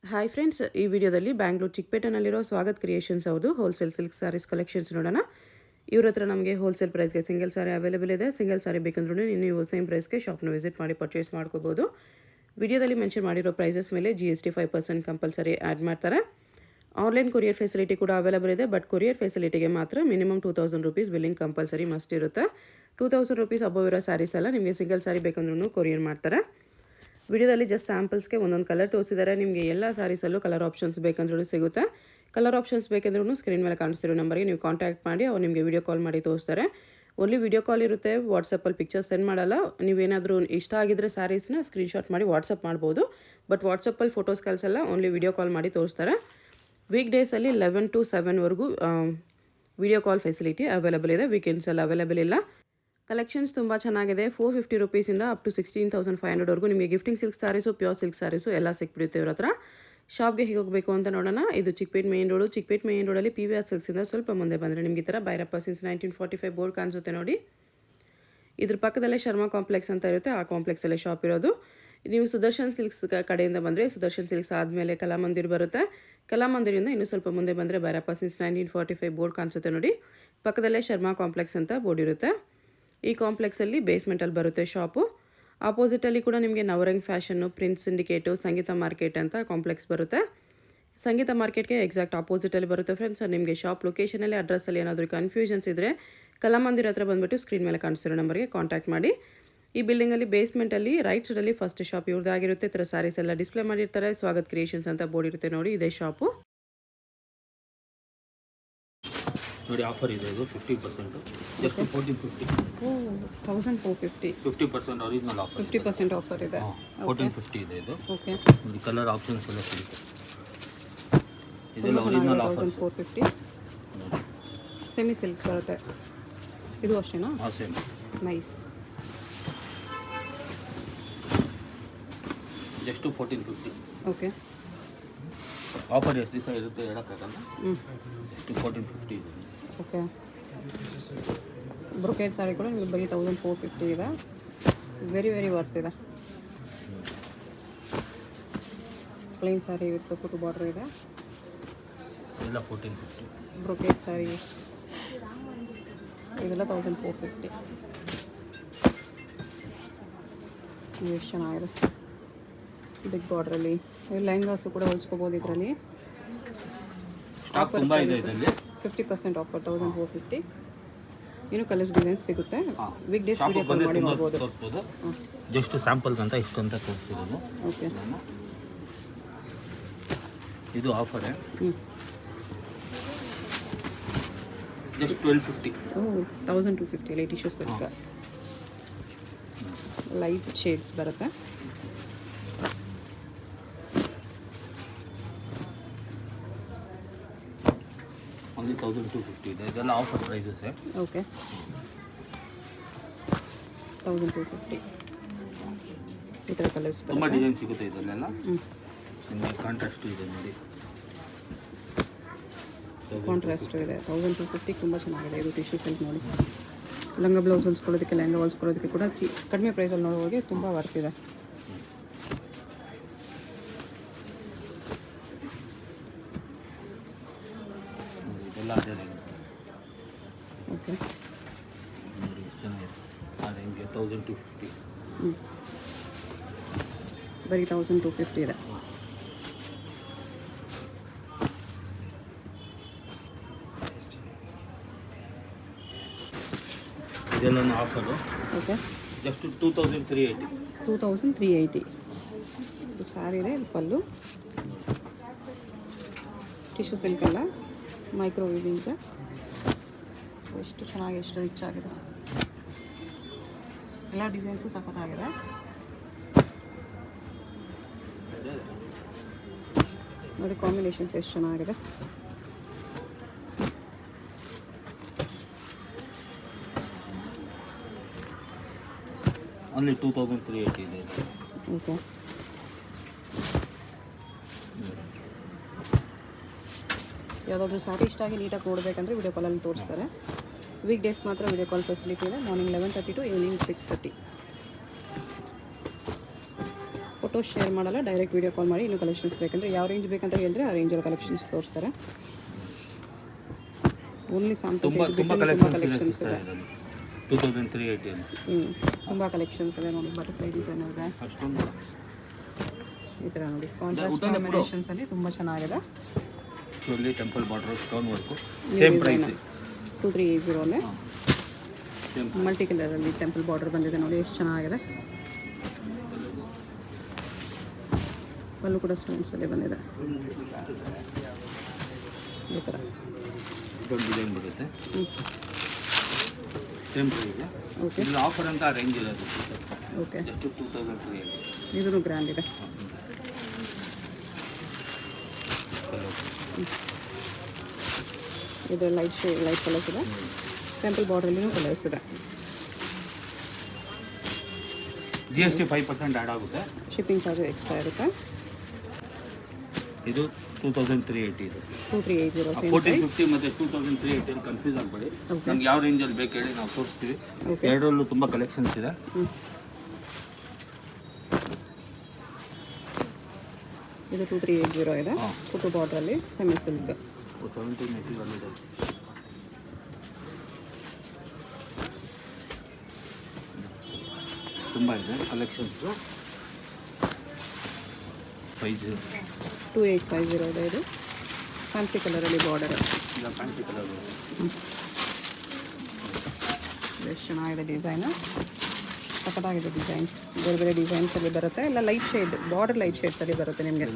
Hi friends, ಈ ವಿಡಿಯೋದಲ್ಲಿ Bangalore ಚಿಕ್ಕಪೇಟೆನಲ್ಲಿರೋ Swagath creations ಅವ್ರದ್ದು ಹೋಲ್ಸೇಲ್ ಸಿಲ್ಕ್ ಸ್ಯಾರೀಸ್ ಕಲೆಕ್ಷನ್ಸ್ ನೋಡೋಣ. ಇವ್ರ ಹತ್ರ ನಮಗೆ ಹೋಲ್ಸೇಲ್ ಪ್ರೈಸ್ಗೆ ಸಿಂಗಲ್ ಸಾರಿ ಅವೈಲೇಬಲ್ ಇದೆ. ಸಿಂಗಲ್ ಸಾರಿ ಬೇಕಂದ್ರೂ ನೀವು ಸೇಮ್ ಪ್ರೈಸ್ಗೆ ಶಾಪ್ನ ವಿಸಿಟ್ ಮಾಡಿ ಪರ್ಚೇಸ್ ಮಾಡ್ಕೋಬೋದು. ವಿಡಿಯೋದಲ್ಲಿ ಮೆನ್ಷನ್ ಮಾಡಿರೋ ಪ್ರೈಸಸ್ ಮೇಲೆ GST 5% ಕಂಪಲ್ಸರಿ ಆ್ಯಡ್ ಮಾಡ್ತಾರೆ. ಆನ್ಲೈನ್ ಕೊರಿಯರ್ ಫೆಸಿಲಿಟಿ ಕೂಡ ಅವೈಲೇಬಲ್ ಇದೆ. ಬಟ್ ಕೊರಿಯರ್ ಫೆಸಿಲಿಟಿಗೆ ಮಾತ್ರ minimum 2000 rupees billing compulsory must ಇರುತ್ತೆ. 2000 ರೂಪೀಸ್ ಅಬೋವ್ ಇರೋ ಸ್ಯಾರೀಸ್ ಎಲ್ಲ ನಿಮಗೆ ಸಿಂಗಲ್ ಸಾರಿ ಬೇಕಂದ್ರೂ ಕೊರಿಯರ್ ಮಾಡ್ತಾರೆ. ವಿಡಿಯೋದಲ್ಲಿ ಜಸ್ಟ್ ಸ್ಯಾಂಪಲ್ಸ್ಗೆ ಒಂದೊಂದು ಕಲರ್ ತೋರಿಸಿದ್ದಾರೆ. ನಿಮಗೆ ಎಲ್ಲ ಸ್ಯಾರೀಸಲ್ಲೂ ಕಲರ್ ಆಪ್ಷನ್ಸ್ ಬೇಕಂದ್ರೂ ಸಿಗುತ್ತೆ. ಕಲರ್ ಆಪ್ಷನ್ಸ್ ಬೇಕಂದ್ರೂ ಸ್ಕ್ರೀನ್ ಮೇಲೆ ಕಾಣಿಸ್ತಿರೋ ನಂಬರ್ಗೆ ನೀವು ಕಾಂಟ್ಯಾಕ್ಟ್ ಮಾಡಿ ಅವ್ರು ನಿಮಗೆ ವಿಡಿಯೋ ಕಾಲ್ ಮಾಡಿ ತೋರಿಸ್ತಾರೆ. ಓನ್ಲಿ ವಿಡಿಯೋ ಕಾಲ್ ಇರುತ್ತೆ, ವಾಟ್ಸಪ್ಪಲ್ಲಿ ಪಿಕ್ಚರ್ಸ್ ಸೆಂಡ್ ಮಾಡಲ್ಲ. ನೀವೇನಾದರೂ ಇಷ್ಟ ಆಗಿದ್ದರೆ ಸ್ಯಾರೀಸ್ನ ಸ್ಕ್ರೀನ್ಶಾಟ್ ಮಾಡಿ ವಾಟ್ಸಪ್ ಮಾಡ್ಬೋದು. ಬಟ್ ವಾಟ್ಸಪ್ಪಲ್ಲಿ ಫೋಟೋಸ್ ಕಳಿಸಲ್ಲ, ಓನ್ಲಿ ವಿಡಿಯೋ ಕಾಲ್ ಮಾಡಿ ತೋರಿಸ್ತಾರೆ. ವೀಕ್ ಡೇಸಲ್ಲಿ 11 to 7ವರೆಗೂ ವಿಡಿಯೋ ಕಾಲ್ ಫೆಸಿಲಿಟಿ ಅವೈಲೇಬಲ್ ಇದೆ. ವೀಕೆಂಡ್ಸಲ್ಲಿ ಅವೈಲೇಬಲ್ ಇಲ್ಲ. ಕಲೆಕ್ಷನ್ಸ್ ತುಂಬ ಚೆನ್ನಾಗಿದೆ. 450 ರೂಪೀಸಿಂದ ಅಪ್ ಟು 16,500ವರೆಗೂ ನಿಮಗೆ gifting silk sarees, pure silk sarees ಎಲ್ಲ ಸಿಕ್ಬಿಡುತ್ತೆ ಇವ್ರ ಹತ್ರ. ಶಾಪ್ಗೆ ಹೇಗೆ ಹೋಗಬೇಕು ಅಂತ ನೋಡೋಣ. ಇದು Chikkapete main road. Chikkapete main ರೋಡಲ್ಲಿ PVR ಸಿಲ್ಕ್ಸಿಂದ ಸ್ವಲ್ಪ ಮುಂದೆ ಬಂದರೆ ನಿಮಗೆ ಈ ಥರ ಭೈರಪ್ಪ ಸಿನ್ಸ್ 1945 ಬೋರ್ಡ್ ಕಾಣಿಸುತ್ತೆ ನೋಡಿ. ಇದ್ರ ಪಕ್ಕದಲ್ಲೇ ಶರ್ಮಾ ಕಾಂಪ್ಲೆಕ್ಸ್ ಅಂತ ಇರುತ್ತೆ. ಆ ಕಾಂಪ್ಲೆಕ್ಸಲ್ಲೇ ಶಾಪ್ ಇರೋದು. ನೀವು ಸುದರ್ಶನ್ ಸಿಲ್ಕ್ಸ್ ಕಡೆಯಿಂದ ಬಂದರೆ ಸುದರ್ಶನ್ ಸಿಲ್ಕ್ಸ್ ಆದಮೇಲೆ ಕಲಾಮಂದಿರ್ ಬರುತ್ತೆ. ಕಲಾಮಂದಿರಿಂದ ಇನ್ನೂ ಸ್ವಲ್ಪ ಮುಂದೆ ಬಂದರೆ ಭೈರಪ್ಪ ಸಿನ್ಸ್ 1945 ಬೋರ್ಡ್ ಕಾಣಿಸುತ್ತೆ ನೋಡಿ. ಪಕ್ಕದಲ್ಲೇ ಶರ್ಮಾ ಕಾಂಪ್ಲೆಕ್ಸ್ ಅಂತ ಬೋರ್ಡ್ ಇರುತ್ತೆ. ಈ ಕಾಂಪ್ಲೆಕ್ಸಲ್ಲಿ ಬೇಸ್ಮೆಂಟಲ್ಲಿ ಬರುತ್ತೆ ಶಾಪು. ಆಪೋಸಿಟಲ್ಲಿ ಕೂಡ ನಿಮಗೆ ನವರಂಗ್ ಫ್ಯಾಷನ್ನು, ಪ್ರಿನ್ಸ್ ಸಿಂಡಿಕೇಟು, ಸಂಗೀತ ಮಾರ್ಕೆಟ್ ಅಂತ ಕಾಂಪ್ಲೆಕ್ಸ್ ಬರುತ್ತೆ. ಸಂಗೀತ ಮಾರ್ಕೆಟ್ಗೆ ಎಕ್ಸಾಕ್ಟ್ ಆಪೋಸಿಟಲ್ಲಿ ಬರುತ್ತೆ ಫ್ರೆಂಡ್ಸ್. ನಿಮಗೆ ಶಾಪ್ ಲೊಕೇಶನಲ್ಲಿ ಅಡ್ರೆಸ್ಸಲ್ಲಿ ಏನಾದರೂ ಕನ್ಫ್ಯೂಷನ್ಸ್ ಇದ್ದರೆ ಕಲಾಮಂದಿರ ಹತ್ರ ಬಂದುಬಿಟ್ಟು ಸ್ಕ್ರೀನ್ ಮೇಲೆ ಕಾಣಿಸ್ತಿರೋ ನಂಬರ್ಗೆ ಕಾಂಟ್ಯಾಕ್ಟ್ ಮಾಡಿ. ಈ ಬಿಲ್ಡಿಂಗಲ್ಲಿ ಬೇಸ್ಮೆಂಟಲ್ಲಿ ರೈಟ್ ಸೈಡಲ್ಲಿ ಫಸ್ಟ್ ಶಾಪ್ ಇವ್ರದ್ದಾಗಿರುತ್ತೆ. ಈ ಥರ ಸ್ಯಾರೀಸ್ ಎಲ್ಲ ಡಿಸ್ಪ್ಲೇ ಮಾಡಿರ್ತಾರೆ. ಸ್ವಾಗತ್ ಕ್ರಿಯೇಷನ್ಸ್ ಅಂತ ಬೋರ್ಡ್ ಇರುತ್ತೆ ನೋಡಿ, ಇದೇ ಶಾಪು. ನೋಡಿ ಆಫರ್ ಇದೆ, ಇದು 50%, ಜಸ್ಟ್ 1450. 1450, 50% ಒರಿಜಿನಲ್ ಆಫರ್, 50% ಆಫರ್ ಇದೆ. 1450 ಇದೆ ಇದು. ಓಕೆ, ನೋಡಿ ಕಲರ್ ಆಪ್ಷನ್ಸ್ ಎಲ್ಲ ಸಿಗುತ್ತೆ. ಇದೆಲ್ಲ ಒರಿಜಿನಲ್ ಆಫರ್. 1450 ಸೆಮಿ ಸಿಲ್ಕ್ ಬರುತ್ತೆ. ಇದು ಅಷ್ಟೇನಾ? ಹಾಂ, same. Nice. Just 1450. Okay, offer ಎಷ್ಟು ದಿವಸ ಇರುತ್ತೆ ಹೇಳೋಕ್ಕಾಗಲ್ಲ. ಜಸ್ಟ್ 1450 ಇದೆ. ಓಕೆ, ಬ್ರೊಕೇಡ್ ಸಾರಿ ಕೂಡ ನಿಮಗೆ ಬರೀ 1450 ಇದೆ. ವೆರಿ ವರ್ತ್ ಇದೆ. ಪ್ಲೇನ್ ಸಾರಿ ವಿತ್ ಕುಟು ಬಾರ್ಡರ್ ಇದೆ. ಎಲ್ಲ 1450. ಬ್ರೊಕೇಡ್ ಸಾರಿ ಇದೆಲ್ಲ 1450. ಎಷ್ಟು ಚೆನ್ನಾಗಿದೆ. ಬಿಗ್ ಬಾರ್ಡ್ರಲ್ಲಿ ಲೆಹಂಗಾಸು ಕೂಡ ಹೊಲಿಸ್ಕೋಬೋದು ಇದರಲ್ಲಿ. ಸ್ಟಾಕ್ ತುಂಬ ಇದೆ ಇದರಲ್ಲಿ. 50% ಆಫರ್, 1450. ಇನ್ನೂ ಕಲರ್ಸ್ ಡಿಸೈನ್ಸ್ ಸಿಗುತ್ತೆ. ವೀಕ್ ಡೇಸ್ ವಿಡಿಯೋ ಕಾಲ್ ಮಾಡಿ ಮಾಡ್ಬೋದು. ತೋರಿಸ್ಬೋದು. ಜಸ್ಟ್ ಸ್ಯಾಂಪಲ್ಸ್ ಅಂತ ಇಷ್ಟು ಅಂತ ತೋರಿಸಿರೋದು. ಓಕೆ, ಇದು ಆಫರೇ. Just 1250. 1250 light tissue silk light shades ಬರುತ್ತೆ. ಓನ್ಲಿ 1250 ಇದೆ. ಇದೆಲ್ಲ ಆಫರ್ ಪ್ರೈಸಸ್. ಓಕೆ, 1250 ಈ ಥರ ಕಲರ್ಸ್ ತುಂಬ ಡಿಸೈನ್ ಸಿಗುತ್ತೆ ಇದರಲ್ಲೆಲ್ಲ. ನಿಮಗೆ ಕಾಂಟ್ರಾಸ್ಟ್ ಇದೆ ನೋಡಿ, ಕಾಂಟ್ರಾಸ್ಟ್ ಇದೆ. 1250 ತುಂಬ ಚೆನ್ನಾಗಿದೆ. ಇದು ಟಿಶ್ಯೂ ಸಿಲ್ಕ್ ನೋಡಿ. ಲಂಗ ಬ್ಲೌಸ್ ಹೊಲಿಸ್ಕೊಳ್ಳೋದಕ್ಕೆ, ಲೆಹಂಗಾ ಹೊಲಿಸ್ಕೊಳ್ಳೋದಕ್ಕೆ ಕೂಡ ಕಡಿಮೆ ಪ್ರೈಸಲ್ಲಿ ನೋಡುವಾಗೆ ತುಂಬ ವರ್ತ್ ಇದೆ. ಇದೆಲ್ಲ ಅದೇ ರೇಂಜ್. ಓಕೆ, ನೋಡಿ ಎಷ್ಟು ಚೆನ್ನಾಗಿದೆ. ಆ ರೇಂಜ್ಗೆ 1250. ಬರೀ 1250 ಇದೆ. ಇದೆಲ್ಲ ಆಫರು. Okay, just 2380. 2380. ಇದು ಸ್ಯಾರಿ ಇದೆ. ಇದು ಪಲ್ಲು ಟಿಶ್ಯೂ ಸಿಲ್ಕ್ ಅಲ್ಲ, ಮೈಕ್ರೋ ವೀವಿಂಗ್. ಎಷ್ಟು ಚೆನ್ನಾಗಿ, ಎಷ್ಟು ರಿಚ್ ಆಗಿದೆ. ಎಲ್ಲ ಡಿಸೈನ್ಸು ಸಖತ್ತಾಗಿದೆ. ನೋಡಿ ಕಾಂಬಿನೇಷನ್ಸ್ ಎಷ್ಟು ಚೆನ್ನಾಗಿದೆ. ಓನ್ಲಿ 2380 ಇದೆ ಇದು. ಓಕೆ, ಯಾವುದಾದ್ರೂ ಸ್ಯಾರಿ ಇಷ್ಟ ಆಗಿ ನೀಟಾಗಿ ನೋಡಬೇಕಂದ್ರೆ ವಿಡಿಯೋ ಕಾಲಲ್ಲಿ ತೋರಿಸ್ತಾರೆ. ವೀಕ್ ಡೇಸ್ ಮಾತ್ರ ವಿಡಿಯೋ ಕಾಲ್ ಫೆಸಿಲಿಟಿ ಇದೆ. Morning 11:30 to evening 6:30. Photo share ಮಾಡಲ್ಲ, ಡೈರೆಕ್ಟ್ ವೀಡಿಯೋ ಕಾಲ್ ಮಾಡಿ ಇನ್ನೂ ಕಲೆಕ್ಷನ್ಸ್ ಬೇಕಂದರೆ ಯಾವ ರೇಂಜ್ ಬೇಕಂತ ಹೇಳಿದ್ರೆ ಆ ರೇಂಜಲ್ಲಿ ಕಲೆಕ್ಷನ್ಸ್ ತೋರಿಸ್ತಾರೆ. ಓನ್ಲಿ ತುಂಬ ತುಂಬ ಕಲೆಕ್ಷನ್ಸ್ ಇದೆ. 2380 ತುಂಬ ಕಲೆಕ್ಷನ್ಸ್ ಇದೆ ನೋಡಿ. ಬಟರ್ಫ್ಲೈ ಡಿಸೈನ್ ಇದೆ ಅಷ್ಟೊಂದು ಈ ಥರ ನೋಡಿ. ಕಾಂಟ್ರಾಸ್ಟ್ ಕಾಂಬಿನೇಷನ್ಸಲ್ಲಿ ತುಂಬ ಚೆನ್ನಾಗಿದೆ. ಇಲ್ಲಿ temple border stone work same price 2380 multi ಕಲರಲ್ಲಿ ಟೆಂಪಲ್ ಬಾರ್ಡರ್ ಬಂದಿದೆ ನೋಡಿ, ಎಷ್ಟು ಚೆನ್ನಾಗಿದೆ. ಅಲ್ಲೂ ಕೂಡ ಸ್ಟೋನ್ಸಲ್ಲಿ ಬಂದಿದೆ ಈ ಥರ ಇದೊಂದು ಡಿಸೈನ್ ಬರುತ್ತೆ. Same price. ಓಕೆ, ಇದು ಆಫರ್ ಅಂತ ರೇಂಜ್ ಇರೋದು. ಓಕೆ, ಎಷ್ಟು 2380. ಇದೂ ಗ್ರ್ಯಾಂಡ್ ಇದೆ. ಇದು ಲೈಟ್ ಕಲರ್ಸ್ ಇದೆ. ಟೆಂಪಲ್ ಬಾರ್ಡ್ರಲ್ಲಿನೂ ಕಲರ್ಸ್ ಇದೆ. GST 5% ಆ್ಯಡ್ ಆಗುತ್ತೆ. ಶಿಪ್ಪಿಂಗ್ ಚಾರ್ಜ್ ಎಕ್ಸ್ಟ್ರಾ ಇರುತ್ತೆ. ಇದು 2380 ಇದು 2380 ಸೇಮ್ 1450 ಮತ್ತು 2380 ಕನ್ಫ್ಯೂಸ್ ಆಗಬೇಡಿ. ನಮ್ಗೆ ಯಾವ ರೇಂಜಲ್ಲಿ ಬೇಕು ಹೇಳಿ ನಾವು ತೋರಿಸ್ತೀವಿ. ಓಕೆ, ಎರಡರಲ್ಲೂ ತುಂಬ ಕಲೆಕ್ಷನ್ಸ್ ಇದೆ. ಇದು 2380 ಇದೆ. ಫುಟು ಬಾರ್ಡ್ರಲ್ಲಿ ಸೆಮಿ ಸಿಲ್ಕ್. 1780 ಬಂದಿದೆ. ತುಂಬ ಇದೆ ಕಲೆಕ್ಷನ್ಸು. 2850 ಇದೆ. ಇದು ಫ್ಯಾನ್ಸಿ ಕಲರಲ್ಲಿ ಬಾರ್ಡರ್. ಇಲ್ಲ ಫ್ಯಾನ್ಸಿ ಕಲರ್ ಎಷ್ಟು ಚೆನ್ನಾಗಿದೆ ಡಿಸೈನು, ಸಖತ್ತಾಗಿದೆ ಡಿಸೈನ್ಸ್. ಬೇರೆ ಬೇರೆ ಡಿಸೈನ್ಸಲ್ಲಿ ಬರುತ್ತೆ. ಎಲ್ಲ ಲೈಟ್ ಶೇಡ್, ಬಾರ್ಡರ್ ಲೈಟ್ ಶೇಡ್ಸಲ್ಲಿ ಬರುತ್ತೆ ನಿಮಗೆ.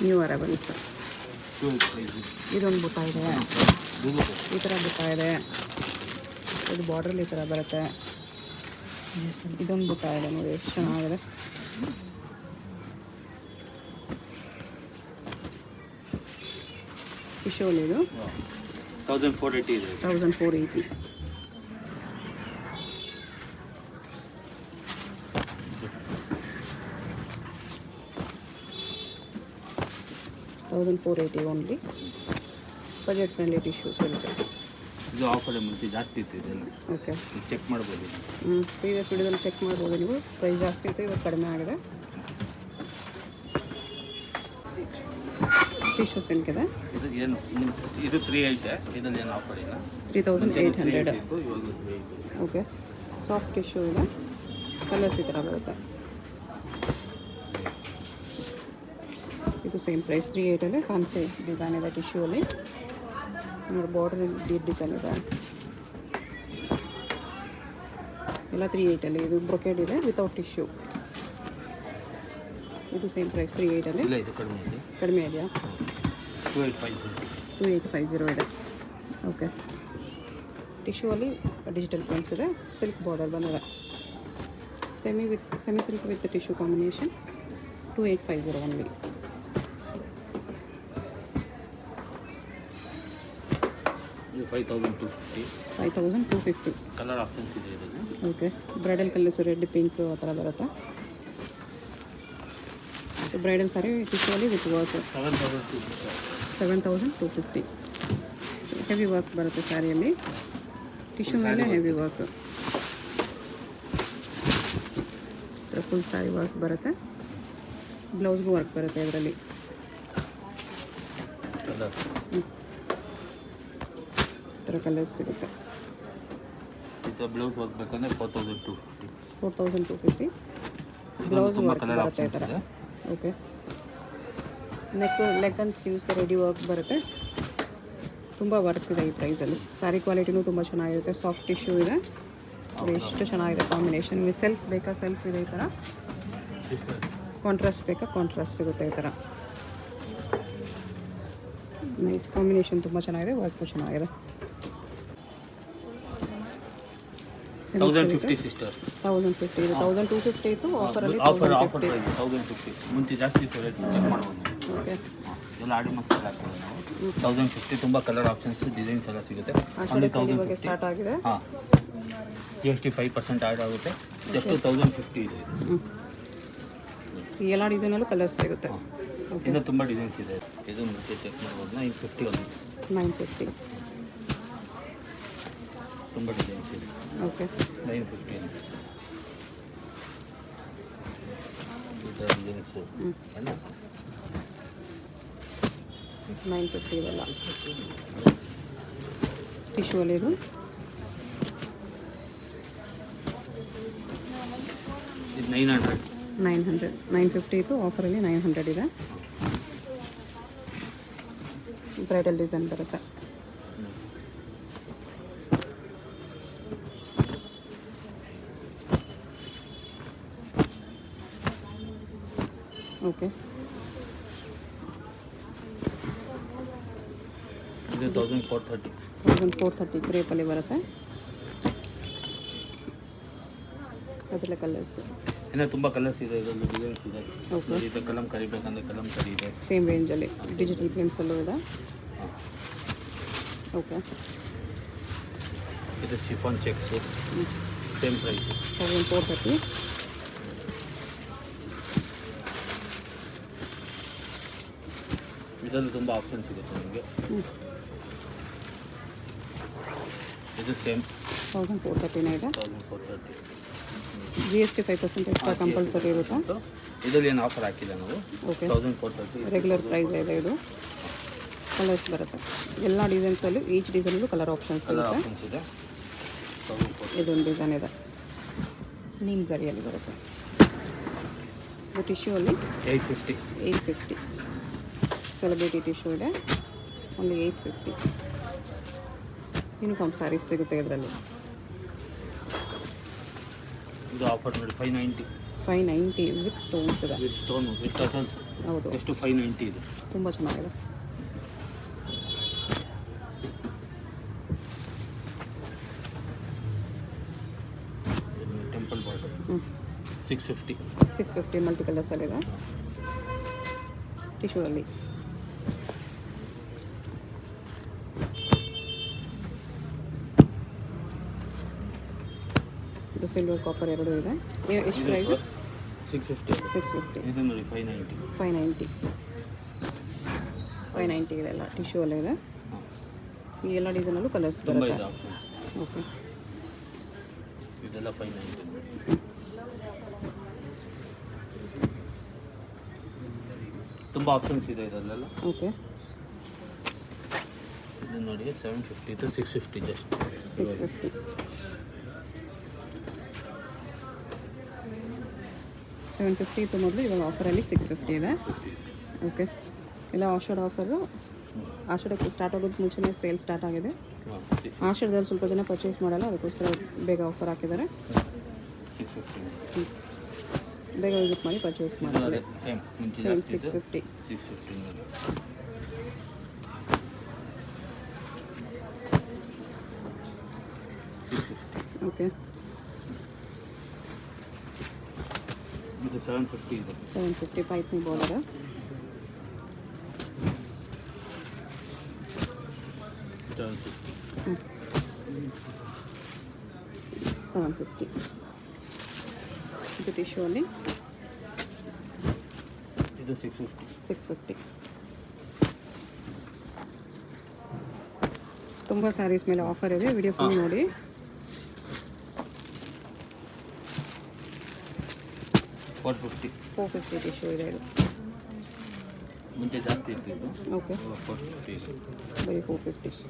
New arrivals. ಇದೊಂದು ಬುಟ್ಟ ಇದೆ, ಈ ಥರ ಬುಟ್ಟ ಇದೆ. ಇದು ಬಾರ್ಡ್ರಲ್ಲಿ ಈ ಥರ ಬರುತ್ತೆ. ಇದೊಂದು ಬುಟ್ಟ ಇದೆ ನೋಡಿ, ಎಷ್ಟು ಚೆನ್ನಾಗಿದೆ. ಟಿಶೋಲ್ ಇದು 1480 ಇದೆ. 1480. ಓನ್ಲಿ ಬಜೆಟ್ ಫ್ರೆಂಡ್ಲಿ ಟಿಶ್ಯೂಸ್ ಇರುತ್ತೆ. ಇದು ಆಫರ್ ಮುಂಚೆ ಜಾಸ್ತಿ ಇತ್ತು. ಇದನ್ನು ಓಕೆ, ಚೆಕ್ ಮಾಡ್ಬೋದು. ಪ್ರೀವಿಯಸ್ ವಿಡಿಯೋದಲ್ಲಿ ಚೆಕ್ ಮಾಡ್ಬೋದು ನೀವು. ಪ್ರೈಸ್ ಜಾಸ್ತಿ ಇತ್ತು, ಇವತ್ತು ಕಡಿಮೆ ಆಗಿದೆ. ಟಿಶ್ಯೂಸ್ ಏನಕ್ಕಿದೆ? ಇದು ಏನು ಇದು 380. ಇದರಲ್ಲಿ ಏನು ಆಫರ್ ಇಲ್ಲ. 3800. ಇವಾಗ ಓಕೆ, ಸಾಫ್ಟ್ ಟಿಶ್ಯೂ ಇದೆ. ಕಲರ್ಸ್ ಈ ಥರ ಬರುತ್ತೆ. ಇದು ಸೇಮ್ ಪ್ರೈಸ್ 3800. ಫ್ಯಾನ್ಸಿ ಡಿಸೈನ್ ಇದೆ ಟಿಶ್ಯೂ ಅಲ್ಲಿ ನೋಡಿ. ಬಾರ್ಡರ್ ಡೀಪ್ ಡಿಸೈನ್ ಇದೆ. ಎಲ್ಲ 3800. ಇದು ಬ್ರೊಕೇಡ್ ಇದೆ ವಿತೌಟ್ ಟಿಶ್ಯೂ. ಇದು ಸೇಮ್ ಪ್ರೈಸ್ 3800. ಇಲ್ಲ, ಇದು ಕಡಿಮೆ ಇದೆ. ಕಡಿಮೆ ಇದೆಯಾ? 2850 ಇದೆ. ಓಕೆ, ಟಿಶ್ಯೂ ಅಲ್ಲಿ ಡಿಜಿಟಲ್ ಪ್ರಿಂಟ್ಸ್ ಇದೆ. ಸಿಲ್ಕ್ ಬಾರ್ಡರ್ ಬಂದಿದೆ. Semi silk with tissue combination 2850 only. ಇದು 5250. 5250. ಕಲರ್ ಆಪ್ಷನ್ಸ್ ಇದೆ ಇದರಲ್ಲಿ. Okay, bridal colours red pink ಆ ಥರ ಬರುತ್ತೆ. ಬ್ರೈಡಲ್ ಸಾರಿ ಟಿಶ್ಯೂಲಿ ವಿತ್ ವರ್ಕ್ 7250. ಹೆವಿ ವರ್ಕ್ ಬರುತ್ತೆ ಸ್ಯಾರಿಯಲ್ಲಿ. ಟಿಶ್ಯೂ ಮೇಲೆ heavy work. Full sari work ಬರುತ್ತೆ. ಬ್ಲೌಸ್ಗೂ ವರ್ಕ್ ಬರುತ್ತೆ ಇದರಲ್ಲಿ. ಈ ಥರ ಕಲರ್ಸ್ ಸಿಗುತ್ತೆ. ಇದು ಬ್ಲೌಸ್ ವರ್ಕ್ ಬೇಕಂದ್ರೆ 4250. 4250. ಬ್ಲೌಸ್ ವರ್ಕ್ ಬರುತ್ತೆ ಈ ಥರ. ಓಕೆ, ಲೆಗ್ ಆ್ಯಂಡ್ ಸ್ಲೀವ್ಸ್ಗೆ ರೆಡಿ ವರ್ಕ್ ಬರುತ್ತೆ. ತುಂಬ ವರ್ಕ್ ಇದೆ ಈ ಪ್ರೈಸಲ್ಲಿ. ಸ್ಯಾರಿ ಕ್ವಾಲಿಟಿನೂ ತುಂಬ ಚೆನ್ನಾಗಿರುತ್ತೆ. ಸಾಫ್ಟ್ ಟಿಶ್ಯೂ ಇದೆ. ಎಷ್ಟು ಚೆನ್ನಾಗಿದೆ ಕಾಂಬಿನೇಷನ್. ನಿಮಗೆ ಸೆಲ್ಫ್ ಬೇಕಾ ಸೆಲ್ಫ್ ಇದೆ ಈ ಥರ. ಕಾಂಟ್ರಾಸ್ಟ್ ಬೇಕಾ ಕಾಂಟ್ರಾಸ್ಟ್ ಸಿಗುತ್ತೆ ಈ ಥರ. ನೈಸ್ ಕಾಂಬಿನೇಷನ್, ತುಂಬ ಚೆನ್ನಾಗಿದೆ. ವರ್ಕು ಚೆನ್ನಾಗಿದೆ. 1050 ಸಿಸ್ಟರ್. 1050 ಇದು 1250 ಇತ್ತು. ಆಫರಲ್ಲಿ ಆಫರ್ 1050. ಮುಂಚೆ ಜಾಸ್ತಿ ಇತ್ತು ರೇಟ್, ಚೆಕ್ ಮಾಡ್ಬೋದು. ಓಕೆ, ಎಲ್ಲ ಆಡಿ ಮತ್ತೆ ಹಾಕ್ಬೋದು ನಾವು. 1050. ತುಂಬ ಕಲರ್ ಆಪ್ಷನ್ಸ್, ಡಿಸೈನ್ಸ್ ಎಲ್ಲ ಸಿಗುತ್ತೆ. ಆಷಾಢ ಸೇಲ್ ಬಗ್ಗೆ ಸ್ಟಾರ್ಟ್ ಆಗಿದೆ. ಹಾಂ, GST 5% ಆ್ಯಡ್ ಆಗುತ್ತೆ. ಜಸ್ಟ್ 1050 ಇದೆ. ಈ ಎಲ್ಲ ಡಿಸೈನಲ್ಲೂ ಕಲರ್ಸ್ ಸಿಗುತ್ತೆ. ಇನ್ನು ತುಂಬ ಡಿಸೈನ್ಸ್ ಇದೆ. ಇದು ಮುಂಚೆ ಚೆಕ್ ಮಾಡ್ಬೋದು. 950 ಒಂದು 950. ತುಂಬ ಡಿಸೈನ್ಸ್ ಇದೆ. ಓಕೆ, 950. ಥರ ಡಿಸೈನ್ಸು ಎಲ್ಲ 950 ಇವೆಲ್ಲ ಟಿಶ್ಯೂ ಅಲ್ಲಿ ಇದು ಇದು 900. 900 950 ಇತ್ತು, ಆಫರಲ್ಲಿ 900 ಇದೆ. ಬ್ರೈಡಲ್ ಡಿಸೈನ್ ಬರುತ್ತೆ. ಓಕೆ, ಇದು 1430. 1430 ಕ್ರೇಪಲ್ಲಿ ಬರುತ್ತೆ. ಅದರಲ್ಲೇ ಕಲರ್ಸ್ ಇನ್ನೂ ತುಂಬ ಕಲರ್ಸ್ ಇದೆ, ಇದರಲ್ಲಿ ಡಿಸೈನ್ಸ್ ಇದೆ. ಓಕೆ, ಇದು ಕಲಮ್ ಕರಿಬೇಕಂದ್ರೆ ಕಲಮ್ ಕರಿ ಇದೆ. ಸೇಮ್ ರೇಂಜಲ್ಲಿ ಡಿಜಿಟಲ್ ಪ್ರಿಂಟ್ಸಲ್ಲೂ ಇದೆ. ಓಕೆ, ಇದು ಶಿಫಾನ್ ಚೆಕ್ಸು, ಸೇಮ್ ಪ್ರೈಸ್ 1430. ಇದರಲ್ಲಿ ತುಂಬ ಆಪ್ಷನ್ ಸಿಗುತ್ತೆ ನಿಮಗೆ. ಇದು ಸೇಮ್ 1430 ಇದೆ. 1430. GST 5% ಎಕ್ಸ್ಟ್ರಾ ಕಂಪಲ್ಸರಿ ಇರುತ್ತೆ. ಇದರಲ್ಲಿ ಏನು ಆಫರ್ ಹಾಕಿಲ್ಲ ನಾವು. ಓಕೆ, 1430 ರೆಗ್ಯುಲರ್ ಪ್ರೈಸ್ ಇದೆ. ಇದು ಕಲರ್ಸ್ ಬರುತ್ತೆ ಎಲ್ಲ ಡಿಸೈನ್ಸಲ್ಲೂ, ಈಚ್ ಡಿಸೈನಲ್ಲೂ ಕಲರ್ ಆಪ್ಷನ್ಸ್ ಕಲರ್ ಸಿಗುತ್ತೆ. ಆಪ್ಷನ್ಸ್ ಇದೆ. 1440. ಇದೊಂದು ಡಿಸೈನ್ ಇದೆ, ನೀಮ್ ಜರಿಯಲ್ಲಿ ಬರುತ್ತೆ. ಇದು ಟಿಶ್ಯೂ ಅಲ್ಲಿ 850. 850. ಸೆಲೆಬ್ರಿಟಿ ಟಿಶ್ಯೂ ಇದೆ, ಒಂದು 850. ಯೂನಿಫಾರ್ಮ್ ಸ್ಯಾರೀಸ್ ಸಿಗುತ್ತೆ ಇದರಲ್ಲಿ. ಇದು ಆಫರ್ ನೋಡಿ 590. 590 ವಿತ್ ಸ್ಟೋನ್ಸ್ ಇದೆ. With stone with tassels. ಹೌದು, ಎಷ್ಟು 590 ಇದೆ. ತುಂಬ ಚೆನ್ನಾಗಿದೆ. Temple border 650. 650 ಮಲ್ಟಿ ಕಲರ್ಸಲ್ಲಿದೆ ಟಿಶ್ಯೂ ಅಲ್ಲಿ. ಇದು ಸಿಲ್ವರ್ ಕಾಪರ್ ಎರಡೂ ಇದೆ. ಎಷ್ಟು ಪ್ರೈಸು? 650. 650. ಇದು ನೋಡಿ 590. 590. 590 ಇದೆಲ್ಲ ಟಿಶ್ಯೂ ಅಲ್ಲೇ ಇದೆ. ಈ ಎಲ್ಲ ಡಿಸೈನಲ್ಲೂ ಕಲರ್ಸ್ ತುಂಬ ಬರುತ್ತೆ. ಇದೆ ಆಪ್ಷನ್ಸ್. ಓಕೆ, ಇದೆಲ್ಲ 590. ತುಂಬ ಆಪ್ಷನ್ಸ್ ಇದೆ ಇದರಲ್ಲೆಲ್ಲ. ಓಕೆ, ಇದು ನೋಡಿ 750 ಇದು 650 ಜಸ್ಟ್ 650. 750 ಇತ್ತು ಮೊದಲು, ಇವಾಗ ಆಫರಲ್ಲಿ 650 ಇದೆ. ಓಕೆ, ಎಲ್ಲ ಆಷಾಢ ಆಫರು. ಆಷಾಢಕ್ಕೆ ಸ್ಟಾರ್ಟ್ ಆಗೋದು ಮುಂಚೆನೇ ಸೇಲ್ ಸ್ಟಾರ್ಟ್ ಆಗಿದೆ. ಆಷಾಢದಲ್ಲಿ ಸ್ವಲ್ಪ ಜನ ಪರ್ಚೇಸ್ ಮಾಡಲ್ಲ, ಅದಕ್ಕೋಸ್ಕರ ಬೇಗ ಆಫರ್ ಹಾಕಿದ್ದಾರೆ. 650. ಬೇಗ ವಿಸಿಟ್ ಮಾಡಿ ಪರ್ಚೇಸ್ ಮಾಡಿ. Same same 650. 650 ನೋಡಿ. ಓಕೆ, ಇದು 750 ಇದೆ. 750 ಪೈಪ್ನಿ ಬಾರ್ಡರ್. ಇದು 750. ಇದು ಟಿಶ್ಯೂ ಅಲ್ಲಿ ಇದು 650. 650. ತುಂಬ ಸ್ಯಾರೀಸ್ ಮೇಲೆ ಆಫರ್ ಇದೆ, ವಿಡಿಯೋ ಫುಲ್ ನೋಡಿ. 450. 450 ಟಿಶ್ಯೂ ಇದೆ ಇದು. ಮುಂಚೆ ಜಾಸ್ತಿ ಇರ್ತಿತ್ತು. ಓಕೆ, 450 ಇದೆ. ಬರೀ 450.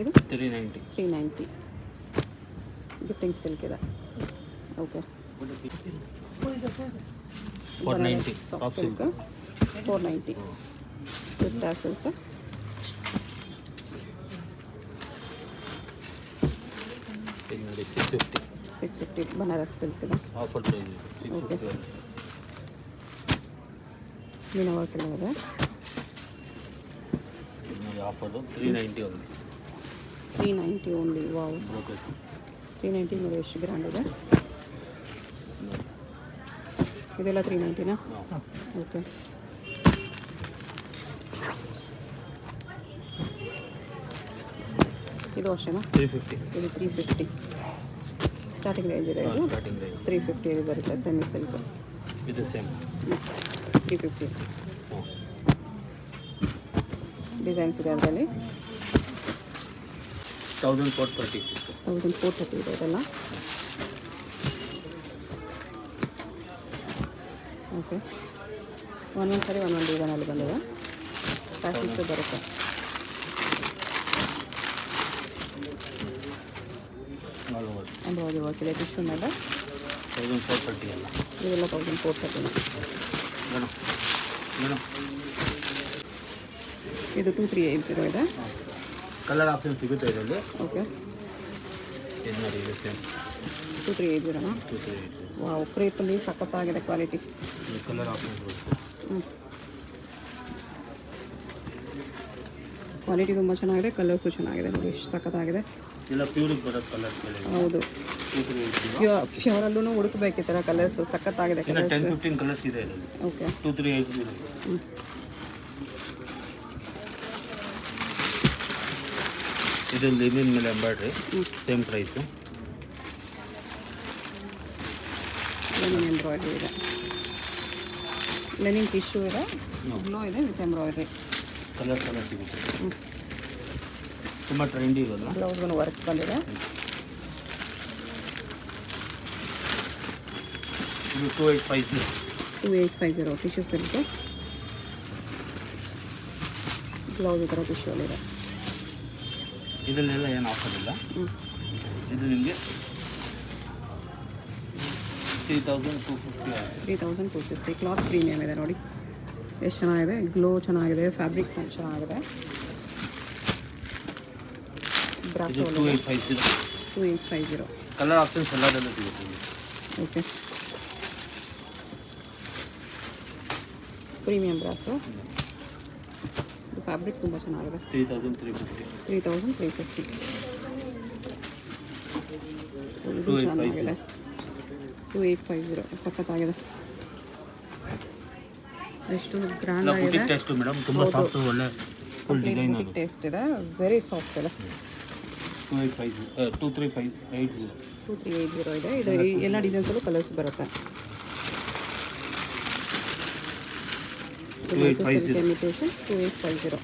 ಇದು 390. 390. ಗಿಫ್ಟಿಂಗ್ ಸಿಲ್ಕ್ ಇದೆ. Okay, 490 soft silk 490 with tassels. ಇದು ನೋಡಿ 650. 650 ಬನಾರಸ್ ಸಿಲ್ಕ್ ಇದೆ. ಆಫರ್ ಪ್ರೈಸ್ ಇದೆ 650 ಅಲ್ಲಿ. ಮೀನಾ ವರ್ಕ್ ಎಲ್ಲ ಇದೆ. ಇದು ನೋಡಿ ಆಫರು 390 ಒಂದು 390 ಓನ್ಲಿ. ವಾವ್, ಬ್ರೋಕರ್ 390 ನೋಡಿ ಎಷ್ಟು ಗ್ರ್ಯಾಂಡ್ ಇದೆ. ಇದೆಲ್ಲ 390ನಾ? ಓಕೆ, ಇದು ಅಷ್ಟೇನಾ? 350. ಇದು 350 ಸ್ಟಾರ್ಟಿಂಗ್ ರೇಂಜ್ ಇದೆ. ಇದು ಸ್ಟಾರ್ಟಿಂಗ್ ರೇಂಜ್ 350 ಬರುತ್ತೆ ಸೆಮಿ ಸಿಲ್ಕ್. ಇದು ಸೇಮ್ 350 ಡಿಸೈನ್ಸ್ ಇದೆ ಅದರಲ್ಲಿ. 1430. 1430 ಇದೆ ಇದೆಲ್ಲ. ಓಕೆ, ಒಂದೊಂದು ಸರಿ ಒಂದೊಂದು ಡಿಸೈನಲ್ಲಿ ಬಂದಿದೆ. ಪ್ಯಾಕೆಟ್ಸು ಬರುತ್ತೆ. ಎಂಬ್ರಾಯ್ಡ್ರಿ ವರ್ಕ್ ಇದೆ ಟಿಶ್ಯೂ ಮೇಲೆ. 1430 ಎಲ್ಲ ಇವೆಲ್ಲ 1430. ಇದು 2380 ಇದೆ. ಕಲರ್ ಆಪ್ಷನ್ ಸಿಗುತ್ತೆ ಇದರಲ್ಲಿ. ಓಕೆ, ಇದು ನೋಡಿ, ಇದು ಸೇಮ್ 2380ನಾ? 2380. ವಾವ್, ಕ್ರೇಪಲ್ಲಿ ಸಖತ್ತಾಗಿದೆ ಕ್ವಾಲಿಟಿ. ಕಲರ್ ಆಪ್ಷನ್ಸ್ ಬರುತ್ತೆ. ಕ್ವಾಲಿಟಿ ತುಂಬ ಚೆನ್ನಾಗಿದೆ, ಕಲರ್ಸು ಚೆನ್ನಾಗಿದೆ ನೋಡಿ, ಎಷ್ಟು ಸಖತ್ತಾಗಿದೆ. ಇಲ್ಲ ಪ್ಯೂರಿಗೆ ಬರೋದು ಕಲರ್ ಕೆಳಗೆ. ಹೌದು, 2380. ಪ್ಯೂರಲ್ಲೂ ಹುಡುಕಬೇಕು ಈ ಥರ ಕಲರ್ಸು, ಸಖತ್ತಾಗಿದೆ ಇನ್ನು ಕಲರ್ಸ್. 10-15 ಕಲರ್ಸ್ ಇದೆ ಇದರಲ್ಲಿ. ಓಕೆ, 2380. ಇದು ಲಿನಿನ್ ಮೇಲೆ embroidery, same price. Lenin embroidery ಇದೆ, ಲೆನಿನ್ ಟಿಶ್ಯೂ ಇದೆ, ಬ್ಲೂ ಇದೆ ವಿತ್ ಎಂಬ್ರಾಯ್ಡ್ರಿ. ಕಲರ್ ಸಿಗುತ್ತೆ. ತುಂಬ ಟ್ರೆಂಡಿ ಇರೋಲ್ಲ. ಬ್ಲೌಸ್ಗೂ ವರ್ಕ್ ಬಂದಿದೆ. ಇದು 2850. 2850 ಟಿಶ್ಯೂ ಸಿಲ್ಕ್. ಬ್ಲೌಸ್ ಈ ಥರ ಟಿಶ್ಯೂಲ್ಲಿದೆ. ಇದರಲ್ಲೆಲ್ಲ ಏನು ಆಫರ್ ಇಲ್ಲ. ಇದು ನಿಮಗೆ 3250 ಆಗುತ್ತೆ. 3250. ಕ್ಲಾತ್ ಪ್ರೀಮಿಯಮ್ ಇದೆ ನೋಡಿ, ಎಷ್ಟು ಚೆನ್ನಾಗಿದೆ, ಗ್ಲೋ ಚೆನ್ನಾಗಿದೆ, ಫ್ಯಾಬ್ರಿಕ್ ಚೆನ್ನಾಗಿದೆ. ಇದು 2850. 2850. ಕಲರ್ ಆಪ್ಷನ್ಸ್ ಎಲ್ಲದಲ್ಲೂ ಸಿಗುತ್ತೆ. Okay, premium ಬ್ರಾಸು. ಫ್ಯಾಬ್ರಿಕ್ ತುಂಬ ಚೆನ್ನಾಗಿದೆ. 3350. 3350. ಇದು ಚೆನ್ನಾಗಿದೆ. 2850 ಸಖತ್ತಾಗಿದೆ. ಎಷ್ಟು ಗ್ರ್ಯಾಂಡ್ ಆಗಿದೆ. ಬುಟಿಕ್ ಟೇಸ್ಟ್ ಮೇಡಮ್, ತುಂಬ ಸಾಫ್ಟ್, ಒಳ್ಳೆ ಫುಲ್ ಡಿಸೈನ್ ಅದು. ಟೇಸ್ಟ್ ಇದೆ, ವೆರಿ ಸಾಫ್ಟ್ ಇದೆ. 2380. 2380 ಇದೆ. ಇದು ಎಲ್ಲ ಡಿಸೈನ್ಸಲ್ಲೂ ಕಲರ್ಸ್ ಬರುತ್ತೆ. 2850. ಇಮಿಟೇಷನ್ 2850.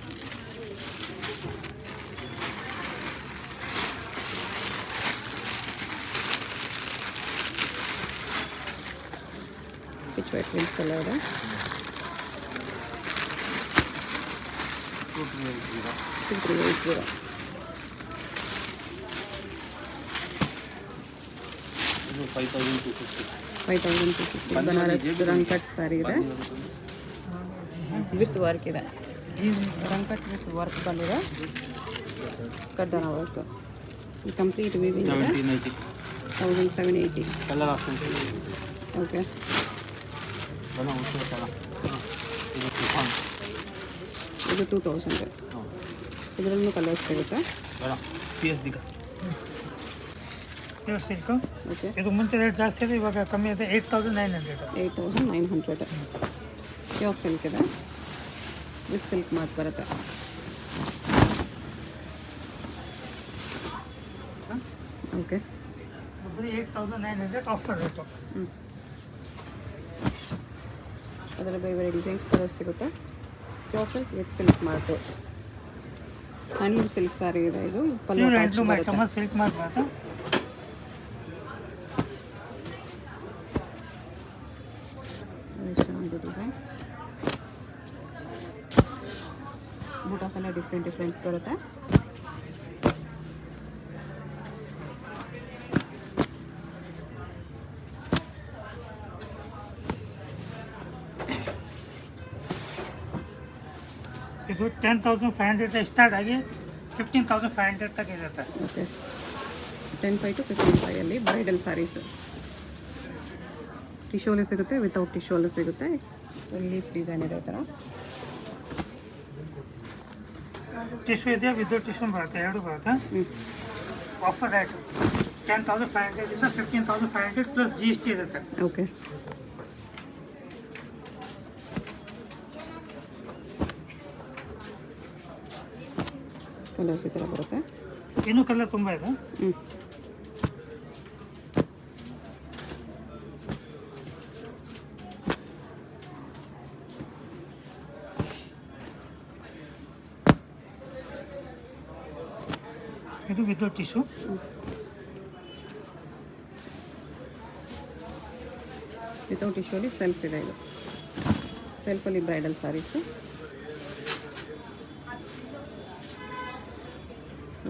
ಪಿಚ್ ವೈಟ್ ಪ್ರಿಂಟ್ಸ್ ಎಲ್ಲ ಇದೆ. 2380. ಇದು 5250. 5250. ಬನಾರಸ್ ರಂಕಟ್ ಸ್ಯಾರಿ ಇದೆ, ವಿತ್ ವರ್ಕ್ ಇದೆ. ರಂಕಟ್ ವಿತ್ ವರ್ಕ್ ಬಂದಿದೆ, ಕಡ್ಡಾನ ವರ್ಕ್. ಕಂಪ್ಲೀಟ್ ವಿವಿಂಗ್ ಇದೆ. 1780. 1780. Colour options. ಓಕೆ, ಇದು ಶಿಫಾನ್. ಇದು 2000. ಇದರಲ್ಲೂ ಕಲರ್ಸ್ ಸಿಗುತ್ತೆ. PS ದಿಗ. Pure silk. ಓಕೆ, ಇದು ಮುಂಚೆ ರೇಟ್ ಜಾಸ್ತಿ ಇದೆ, ಇವಾಗ ಕಮ್ಮಿ ಇದೆ. 8900. 8900. ಪ್ಯೂರ್ ಸಿಲ್ಕ್ ಇದೆ, ವಿತ್ ಸಿಲ್ಕ್ ಮಾರ್ಕ್ ಬರುತ್ತೆ. ಓಕೆ, ಬರೀ 8900 ಆಫರ್ ರೇಟು. ಅದರಲ್ಲಿ ಬೇರೆ ಬೇರೆ ಡಿಸೈನ್ಸ್ ಕಲರ್ಸ್ ಸಿಗುತ್ತೆ. Pure silk with silk mark. Handloom silk sari ಇದೆ. ಇದು ಪಲ್ಲು ಪ್ಯೂರ್ ಪ್ಯಾಚ್ ಹ್ಯಾಂಡ್ಲೂಮ್ ಬರುತ್ತೆ. ಐಟಮ್, ಸಿಲ್ಕ್ ಮಾರ್ಕ್ ಬರುತ್ತೆ. ಎಷ್ಟು ಚೆನ್ನಾಗಿದೆ ಡಿಸೈನ್. ಬೂಟಾಸ್ ಎಲ್ಲ ಡಿಫ್ರೆಂಟ್ ಬರುತ್ತೆ. ಇದು 10,500 ಸ್ಟಾರ್ಟ್ ಆಗಿ 15,500 ತನಕ ಇರುತ್ತೆ. Okay, 10,500 to 15,500 bridal saris. ಟಿಶ್ಯೂಲಿ ಸಿಗುತ್ತೆ, ವಿತೌಟ್ ಟಿಶ್ಯೂಲಿ ಸಿಗುತ್ತೆ. ಲೀಫ್ ಡಿಸೈನ್ ಇದೆ ಈ ಥರ. ಟಿಶ್ಯೂ ಇದೆ, ವಿದೌಟ್ ಟಿಶ್ಯೂ ಬರುತ್ತೆ, ಎರಡು ಬರುತ್ತೆ. ಆಫರ್ ರೇಟ್ 10,500 ಇಂದ 15,500 ಪ್ಲಸ್ GST ಇರುತ್ತೆ. ಓಕೆ, ಕಲರ್ಸ್ ಈ ಥರ ಬರುತ್ತೆ. ಇನ್ನೂ ಕಲರ್ ತುಂಬ ಇದೆ. ಇದು ವಿದೌಟ್ ಟಿಶ್ಯೂ. ವಿತೌಟ್ ಟಿಶ್ಯೂಲಿ ಸೆಲ್ಫ್ ಇದೆ ಇದು. ಸೆಲ್ಫಲ್ಲಿ ಬ್ರೈಡಲ್ ಸ್ಯಾರೀಸು.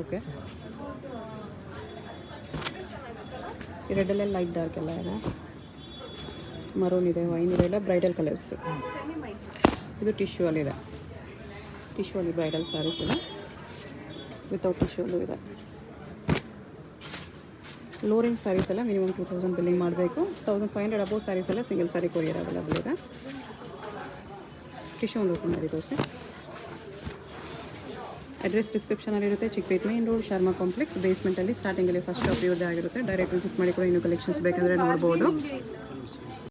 ಓಕೆ, ಈ ರೆಡ್ಡಲ್ಲೇ ಲೈಟ್ ಡಾರ್ಕ್ ಎಲ್ಲ ಇದೆ, ಮರೂನ್ ಇದೆ, ವೈನ್ ಇದೆ, ಎಲ್ಲ ಬ್ರೈಡಲ್ ಕಲರ್ಸ್. ಇದು ಟಿಶ್ಯೂ ಅಲ್ಲಿದೆ, ಟಿಶ್ಯೂ ಅಲ್ಲಿ ಬ್ರೈಡಲ್ ಸ್ಯಾರೀಸ್ ಇದೆ, ವಿತೌಟ್ ಟಿಶ್ಯೂ ಅಲ್ಲೂ ಇದೆ. ಲೋ ರೇಂಜ್ ಸ್ಯಾರೀಸ್ ಎಲ್ಲ ಮಿನಿಮಮ್ 2000 ಬಿಲ್ಲಿಂಗ್ ಮಾಡಬೇಕು. 1500 ಅಬೋವ್ ಸ್ಯಾರೀಸ್ ಎಲ್ಲ ಸಿಂಗಲ್ ಸ್ಯಾರಿ ಕೊರಿಯರ್ ಅವೈಲಬಲ್ ಇದೆ. ಟಿಶ್ಯೂ ಒಂದು ಓಪನ್ ಮಾಡಿ ತೋರಿಸಿ. ಅಡ್ರೆಸ್ ಡಿಸ್ಕ್ರಿಪ್ಷನಲ್ಲಿರುತ್ತೆ. Chickpet main road, Sharma complex ಬೇಸ್ಮೆಂಟಲ್ಲಿ ಸ್ಟಾರ್ಟಿಂಗಲ್ಲಿ ಫಸ್ಟ್ ಶಾಪ್ ಇವ್ರದ್ದೇ ಆಗಿರುತ್ತೆ. ಡೈರೆಕ್ಟ್ ವಿಸಿಟ್ ಮಾಡಿ ಕೂಡ ಇನ್ನೂ ಕಲೆಕ್ಷನ್ಸ್ ಬೇಕಂದರೆ ನೋಡ್ಬೋದು.